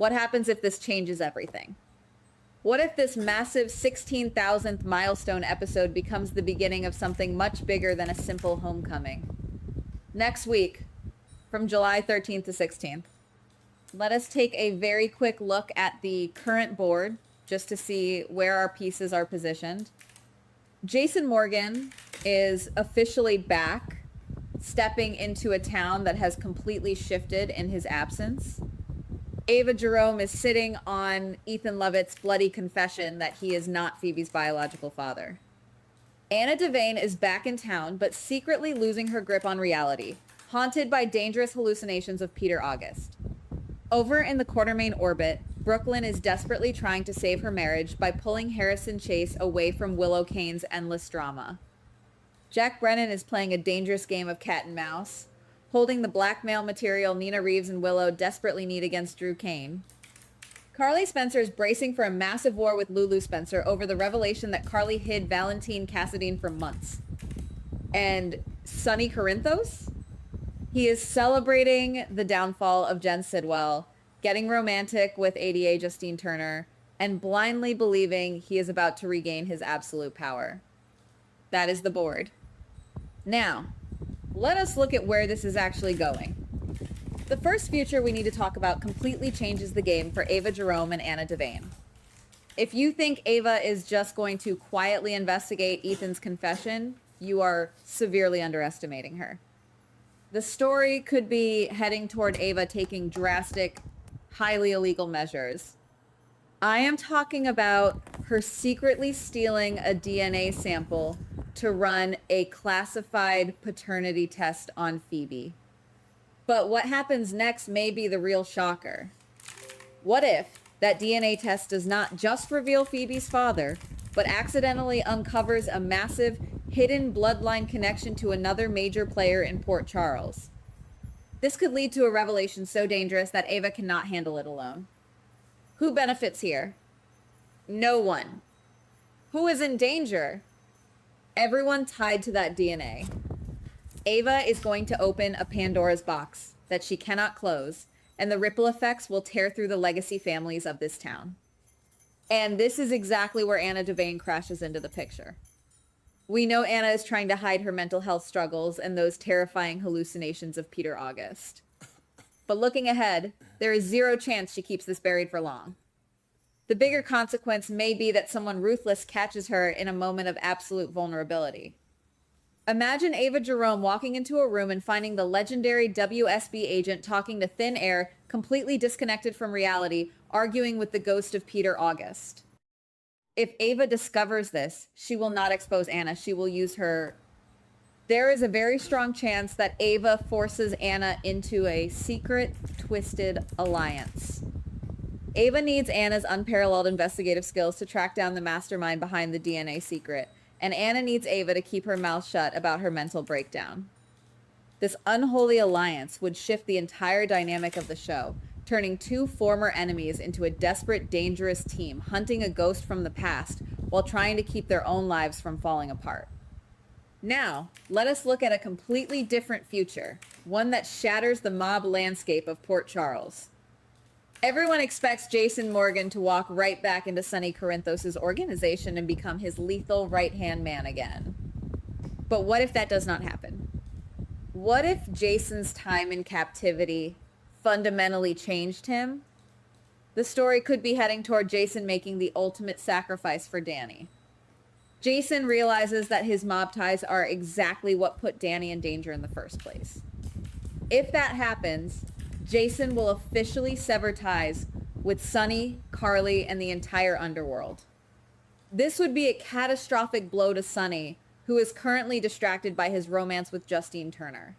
What happens if this changes everything? What if this massive 16,000th milestone episode becomes the beginning of something much bigger than a simple homecoming? Next week, from July 13th to 16th, let us take a very quick look at the current board just to see where our pieces are positioned. Jason Morgan is officially back, stepping into a town that has completely shifted in his absence. Ava Jerome is sitting on Ethan Lovett's bloody confession that he is not Phoebe's biological father. Anna Devane is back in town, but secretly losing her grip on reality, haunted by dangerous hallucinations of Peter August. Over in the Quartermain orbit, Brooklyn is desperately trying to save her marriage by pulling Harrison Chase away from Willow Kane's endless drama. Jack Brennan is playing a dangerous game of cat and mouse, holding the blackmail material Nina Reeves and Willow desperately need against Drew Kane. Carly Spencer is bracing for a massive war with Lulu Spencer over the revelation that Carly hid Valentine Cassadine for months. And Sonny Corinthos? He is celebrating the downfall of Jen Sidwell, getting romantic with ADA Justine Turner, and blindly believing he is about to regain his absolute power. That is the board. Now, let us look at where this is actually going. The first future we need to talk about completely changes the game for Ava Jerome and Anna Devane. If you think Ava is just going to quietly investigate Ethan's confession, you are severely underestimating her. The story could be heading toward Ava taking drastic, highly illegal measures. I am talking about her secretly stealing a DNA sample to run a classified paternity test on Phoebe. But what happens next may be the real shocker. What if that DNA test does not just reveal Phoebe's father, but accidentally uncovers a massive hidden bloodline connection to another major player in Port Charles? This could lead to a revelation so dangerous that Ava cannot handle it alone. Who benefits here? No one. Who is in danger? Everyone tied to that DNA. Ava is going to open a Pandora's box that she cannot close, and the ripple effects will tear through the legacy families of this town. And this is exactly where Anna Devane crashes into the picture. We know Anna is trying to hide her mental health struggles and those terrifying hallucinations of Peter August. But looking ahead, there is zero chance she keeps this buried for long. The bigger consequence may be that someone ruthless catches her in a moment of absolute vulnerability. Imagine Ava Jerome walking into a room and finding the legendary WSB agent talking to thin air, completely disconnected from reality, arguing with the ghost of Peter August. If Ava discovers this, she will not expose Anna. She will use her. There is a very strong chance that Ava forces Anna into a secret, twisted alliance. Ava needs Anna's unparalleled investigative skills to track down the mastermind behind the DNA secret, and Anna needs Ava to keep her mouth shut about her mental breakdown. This unholy alliance would shift the entire dynamic of the show, turning two former enemies into a desperate, dangerous team, hunting a ghost from the past while trying to keep their own lives from falling apart. Now, let us look at a completely different future, one that shatters the mob landscape of Port Charles. Everyone expects Jason Morgan to walk right back into Sonny Corinthos' organization and become his lethal right-hand man again. But what if that does not happen? What if Jason's time in captivity fundamentally changed him? The story could be heading toward Jason making the ultimate sacrifice for Danny. Jason realizes that his mob ties are exactly what put Danny in danger in the first place. If that happens, Jason will officially sever ties with Sonny, Carly, and the entire underworld. This would be a catastrophic blow to Sonny, who is currently distracted by his romance with Justine Turner.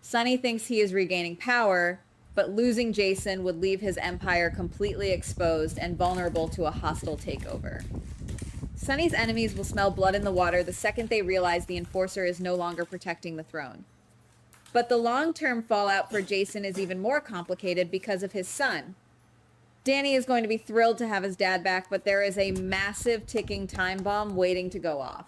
Sonny thinks he is regaining power, but losing Jason would leave his empire completely exposed and vulnerable to a hostile takeover. Sonny's enemies will smell blood in the water the second they realize the Enforcer is no longer protecting the throne. But the long-term fallout for Jason is even more complicated because of his son. Danny is going to be thrilled to have his dad back, but there is a massive ticking time bomb waiting to go off.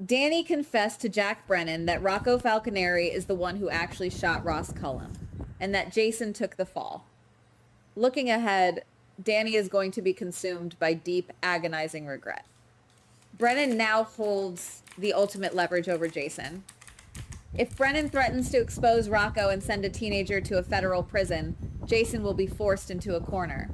Danny confessed to Jack Brennan that Rocco Falconeri is the one who actually shot Ross Cullum, and that Jason took the fall. Looking ahead, Danny is going to be consumed by deep, agonizing regret. Brennan now holds the ultimate leverage over Jason. If Brennan threatens to expose Rocco and send a teenager to a federal prison, Jason will be forced into a corner.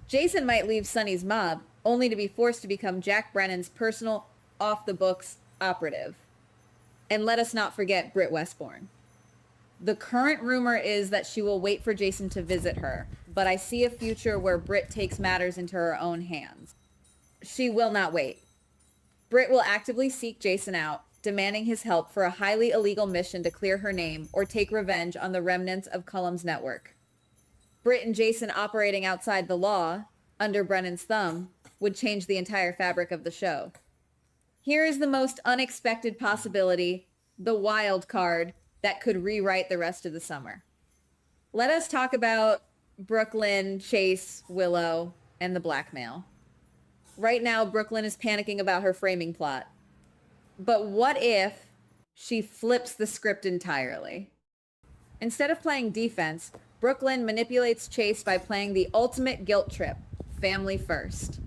Jason might leave Sonny's mob, only to be forced to become Jack Brennan's personal, off-the-books operative. And let us not forget Britt Westbourne. The current rumor is that she will wait for Jason to visit her, but I see a future where Britt takes matters into her own hands. She will not wait. Britt will actively seek Jason out, demanding his help for a highly illegal mission to clear her name or take revenge on the remnants of Cullum's network. Britt and Jason operating outside the law, under Brennan's thumb, would change the entire fabric of the show. Here is the most unexpected possibility, the wild card, that could rewrite the rest of the summer. Let us talk about Brooklyn, Chase, Willow, and the blackmail. Right now, Brooklyn is panicking about her framing plot. But what if she flips the script entirely? Instead of playing defense, Brooklyn manipulates Chase by playing the ultimate guilt trip, family first.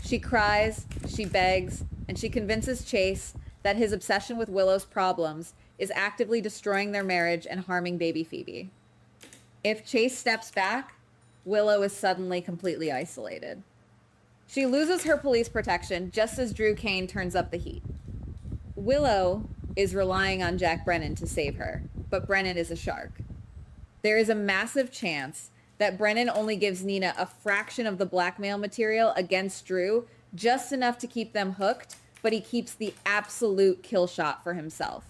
She cries, she begs, and she convinces Chase that his obsession with Willow's problems is actively destroying their marriage and harming baby Phoebe. If Chase steps back, Willow is suddenly completely isolated. She loses her police protection just as Drew Kane turns up the heat. Willow is relying on Jack Brennan to save her, but Brennan is a shark. There is a massive chance that Brennan only gives Nina a fraction of the blackmail material against Drew, just enough to keep them hooked, but he keeps the absolute kill shot for himself.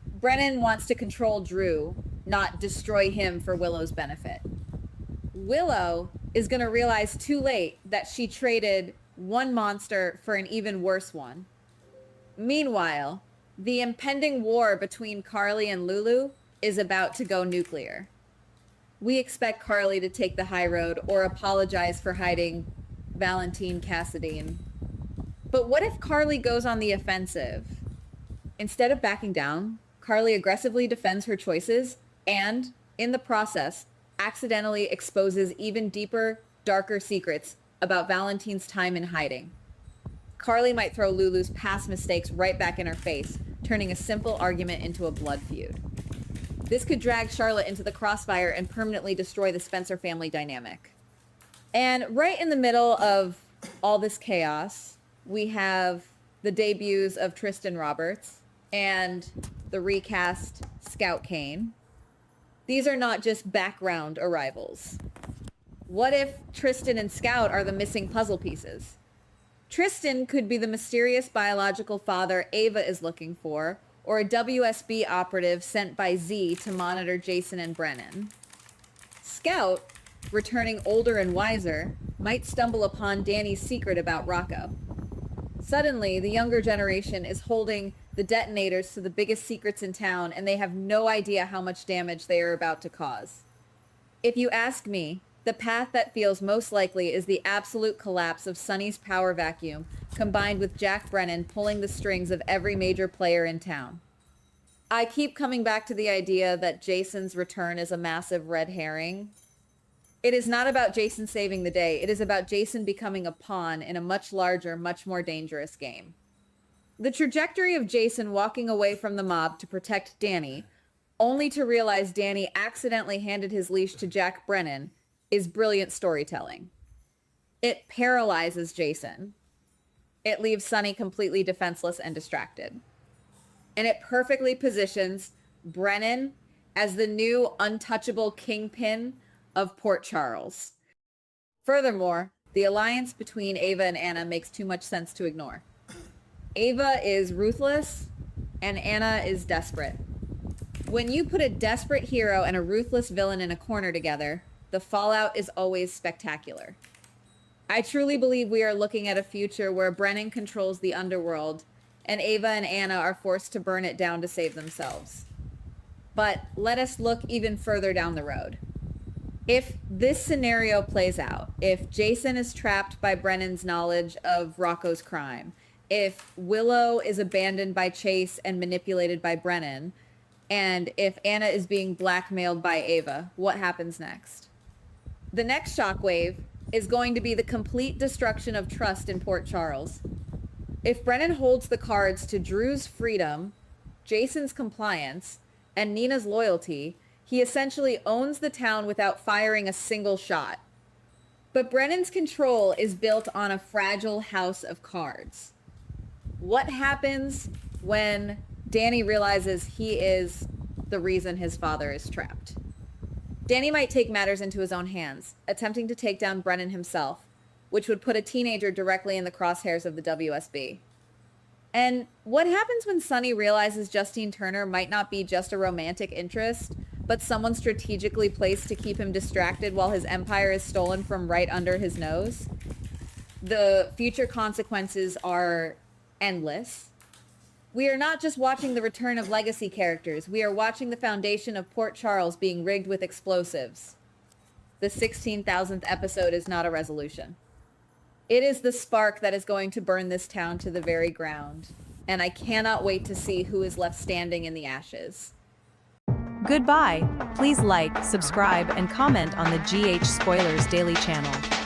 Brennan wants to control Drew, not destroy him for Willow's benefit. Willow is going to realize too late that she traded one monster for an even worse one. Meanwhile, the impending war between Carly and Lulu is about to go nuclear. We expect Carly to take the high road or apologize for hiding Valentine Cassadine. But what if Carly goes on the offensive? Instead of backing down, Carly aggressively defends her choices and, in the process, accidentally exposes even deeper, darker secrets about Valentine's time in hiding. Carly might throw Lulu's past mistakes right back in her face, turning a simple argument into a blood feud. This could drag Charlotte into the crossfire and permanently destroy the Spencer family dynamic. And right in the middle of all this chaos, we have the debuts of Tristan Roberts and the recast Scout Kane. These are not just background arrivals. What if Tristan and Scout are the missing puzzle pieces? Tristan could be the mysterious biological father Ava is looking for, or a WSB operative sent by Z to monitor Jason and Brennan. Scout, returning older and wiser, might stumble upon Danny's secret about Rocco. Suddenly, the younger generation is holding the detonators to the biggest secrets in town, and they have no idea how much damage they are about to cause. If you ask me, the path that feels most likely is the absolute collapse of Sonny's power vacuum, combined with Jack Brennan pulling the strings of every major player in town. I keep coming back to the idea that Jason's return is a massive red herring. It is not about Jason saving the day. It is about Jason becoming a pawn in a much larger, much more dangerous game. The trajectory of Jason walking away from the mob to protect Danny, only to realize Danny accidentally handed his leash to Jack Brennan, is brilliant storytelling. It paralyzes Jason. It leaves Sonny completely defenseless and distracted. And it perfectly positions Brennan as the new untouchable kingpin of Port Charles. Furthermore, the alliance between Ava and Anna makes too much sense to ignore. Ava is ruthless, and Anna is desperate. When you put a desperate hero and a ruthless villain in a corner together, the fallout is always spectacular. I truly believe we are looking at a future where Brennan controls the underworld, and Ava and Anna are forced to burn it down to save themselves. But let us look even further down the road. If this scenario plays out, if Jason is trapped by Brennan's knowledge of Rocco's crime, if Willow is abandoned by Chase and manipulated by Brennan, and if Anna is being blackmailed by Ava, what happens next? The next shockwave is going to be the complete destruction of trust in Port Charles. If Brennan holds the cards to Drew's freedom, Jason's compliance, and Nina's loyalty, he essentially owns the town without firing a single shot. But Brennan's control is built on a fragile house of cards. What happens when Danny realizes he is the reason his father is trapped? Danny might take matters into his own hands, attempting to take down Brennan himself, which would put a teenager directly in the crosshairs of the WSB. And what happens when Sonny realizes Justine Turner might not be just a romantic interest, but someone strategically placed to keep him distracted while his empire is stolen from right under his nose? The future consequences are endless. We are not just watching the return of legacy characters. We are watching the foundation of Port Charles being rigged with explosives. The 16,000th episode is not a resolution. It is the spark that is going to burn this town to the very ground. And I cannot wait to see who is left standing in the ashes. Goodbye. Please like, subscribe, and comment on the GH Spoilers Daily channel.